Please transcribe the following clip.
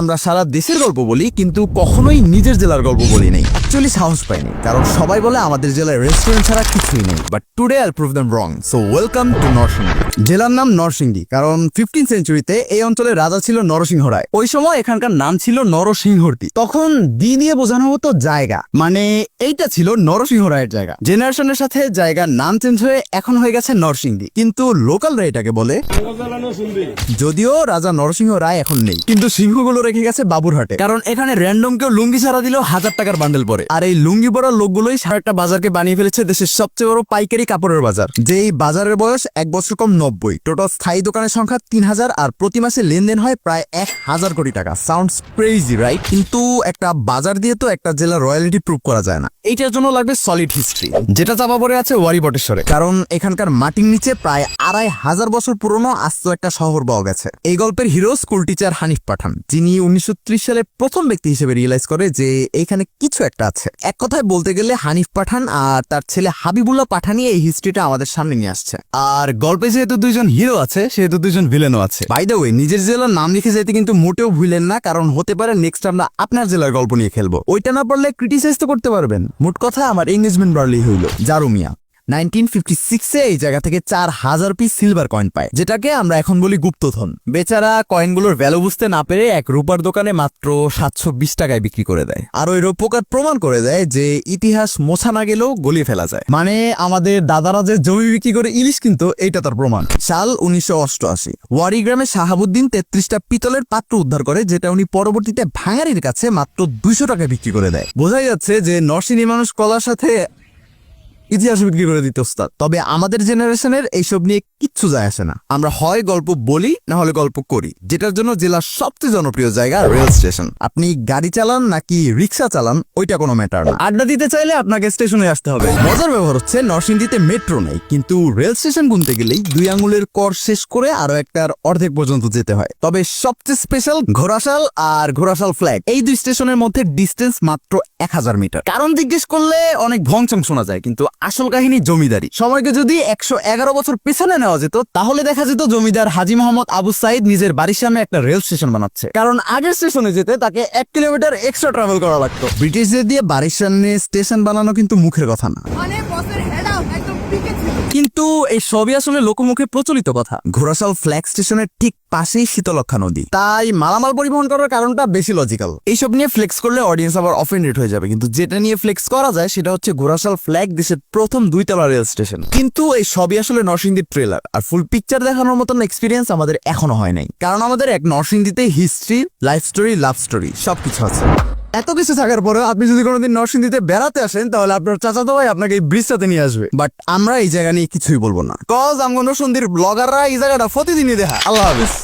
আমরা সারা দেশের গল্প বলি কিন্তু কখনোই নিজের জেলার গল্প বলি নাই। অ্যাকচুয়ালি সাহস পাইনি, কারণ সবাই বলে আমাদের জেলায় রেস্টুরেন্ট ছাড়া কিছুই নেই। But today I prove them wrong. So welcome to Narsingdi. জেলার নাম নরসিংদী কারণ 15th সেঞ্চুরিতে এই অঞ্চলের রাজা ছিল নরসিংহ রায়। ওই সময় এখানকার নাম ছিল নরসিংহর্তি। তখন দি দিয়ে বোঝানো হতো জায়গা, মানে এইটা ছিল নরসিংহ রায়ের জায়গা। জেনারেশনের সাথে জায়গার নাম চেঞ্জ হয়ে এখন হয়ে গেছে নরসিংদী, কিন্তু লোকালরা এটাকে বলে। যদিও রাজা নরসিংহ রায় এখন নেই, কিন্তু সিংহগুলো রেখে গেছে বাবুরহাটে, কারণ এখানে র্যান্ডম কেউ লুঙ্গি ছাড়া দিলেও 1000 টাকার বান্ডেল পরে। আর এই লুঙ্গি পরা লোকগুলোই সারা একটা বাজারকে বানিয়ে ফেলেছে দেশের সবচেয়ে বড় পাইকারি কাপড়ের বাজার। যেই বাজারের বয়স 1 বছর কম 90। টোটাল স্থায়ী দোকানের সংখ্যা 3000 আর প্রতি মাসে লেনদেন হয় প্রায় 1000 কোটি টাকা। Sounds crazy right? কিন্তু একটা বাজার দিয়ে তো একটা জেলার রয়্যালিটি প্রুভ করা যায় না। এইটার জন্য লাগবে সলিড হিস্ট্রি, যেটা চাপা পড়ে আছে ওয়ারি বটেশ্বরে। কারণ এখানকার মাটির নিচে প্রায় 2500 বছর পুরনো আস্ত একটা শহর পাওয়া গেছে। এই গল্পের হিরো স্কুল টিচার হানিফ পাঠান, যিনি 1930 সালে প্রথম ব্যক্তি হিসেবে রিয়েলাইজ করে যে এইখানে কিছু একটা আছে। এক কথায় বলতে গেলে হানিফ পাঠান আর তার ছেলে হাবিবুল্লাহ পাঠানই এই হিস্ট্রিটা আমাদের সামনে নিয়ে আসছে। আর গল্পে যেহেতু দুইজন হিরো আছে, সেহেতু দুইজন ভিলেনও আছে। বাই দ্য ওয়ে, নিজের জেলার নাম লিখে যেতে কিন্তু মোটেও ভুলেন না, কারণ হতে পারে নেক্সট আমরা আপনার জেলার গল্প নিয়ে খেলবো। ওইটা না পারলে ক্রিটিসাইজ তো করতে পারবেন। মোট কথা আমার এঙ্গেজমেন্ট বার্লি হইল জারুমিয়া 1956-এ এই জায়গা থেকে 4000 পিস সিলভার কয়েন পায়, যেটাকে আমরা এখন বলি গুপ্তধন। বেচারা কয়েনগুলোর ভ্যালু বুঝতে না পেরে এক রূপার দোকানে মাত্র 720 টাকায় বিক্রি করে দেয়। আর ওই রূপকার প্রমাণ করে দেয় যে ইতিহাস মোছা না গেলেও গলিয়ে ফেলা যায়। মানে আমাদের দাদারা যে জমি বিক্রি করে ইলিশ কিন্তু এইটা তার প্রমাণ। সাল 1988, ওয়ারি গ্রামে শাহাবুদ্দিন 33টা পিতলের পাত্র উদ্ধার করে, যেটা উনি পরবর্তীতে ভাঙারির কাছে মাত্র 200 টাকায় বিক্রি করে দেয়। বোঝাই যাচ্ছে যে নরসিংদী মানুষ কলার সাথে ইতিহাস বিক্রি করে দিতে ওস্তাদ। তবে আমাদের জেনারেশনের এইসব নিয়ে কিচ্ছু যায় আসে না। আমরা হয় গল্প বলি না হলে গল্প করি, যেটার জন্য জেলার সবচেয়ে জনপ্রিয় জায়গা রেল স্টেশন। আপনি গাড়ি চালান নাকি রিক্সা চালান ওইটা কোনো ম্যাটার না। আড্ডা দিতে চাইলে আপনাকে স্টেশনে আসতে হবে। মজার ব্যবহার হচ্ছে নরসিংদীতে মেট্রো নেই, কিন্তু রেল স্টেশন গুনতে গেলেই 2 আঙ্গুলের কর শেষ করে আরো একটার অর্ধেক পর্যন্ত যেতে হয়। তবে সবচেয়ে স্পেশাল ঘোড়াশাল আর ঘোড়াশাল ফ্ল্যাগ, এই 2 স্টেশনের মধ্যে ডিস্টেন্স মাত্র 1000 মিটার। কারণ জিজ্ঞেস করলে অনেক ভংচং শোনা যায়, কিন্তু আসল কাহিনী জমিদারি। সময়কে যদি 111 বছর পেছনে নেওয়া যেত, তাহলে দেখা যেত জমিদার হাজী মোহাম্মদ আবু সাইদ নিজের বাড়ির সামনে একটা রেল স্টেশন বানাচ্ছে। কারণ আগের স্টেশনে যেতে তাকে 1 কিলোমিটার এক্সট্রা ট্রাভেল করা লাগতো। ব্রিটিশদের দিয়ে বাড়ির সামনে স্টেশন বানানো কিন্তু মুখের কথা না, কিন্তু এই সবই আসলে লোকমুখে প্রচলিত কথা। ঘোড়াশাল ফ্ল্যাগ স্টেশনের ঠিক পাশেই শীতলক্ষা নদী, তাই মালামাল পরিবহন করার কারণটা বেশি লজিক্যাল। এইসব নিয়ে ফ্লেক্স করলে অডিয়েন্স আবার অফেন্ডেড হয়ে যাবে, কিন্তু যেটা নিয়ে ফ্লেক্স করা যায় সেটা হচ্ছে ঘোড়াশাল ফ্ল্যাগ দেশের প্রথম 2 তলা রেল স্টেশন। কিন্তু এই সবই আসলে নরসিংদীর ট্রেলার, আর ফুল পিকচার দেখানোর মতন এক্সপিরিয়েন্স আমাদের এখনো হয় নাই। কারণ আমাদের এক নরসিংদীতে history, life story, love story সবকিছু আছে। এত কিছু থাকার পরেও আপনি যদি কোনোদিন নরসিংদীতে বেড়াতে আসেন, তাহলে আপনার চাচাতো ভাই আপনাকে এই ব্রিজটাতে নিয়ে আসবে। বাট আমরা এই জায়গা নিয়ে কিছুই বলবো না, কজ আমগো নরসিংদীর ব্লগাররা এই জায়গাটা প্রতিদিনই দেখা। আল্লাহ হাফেজ।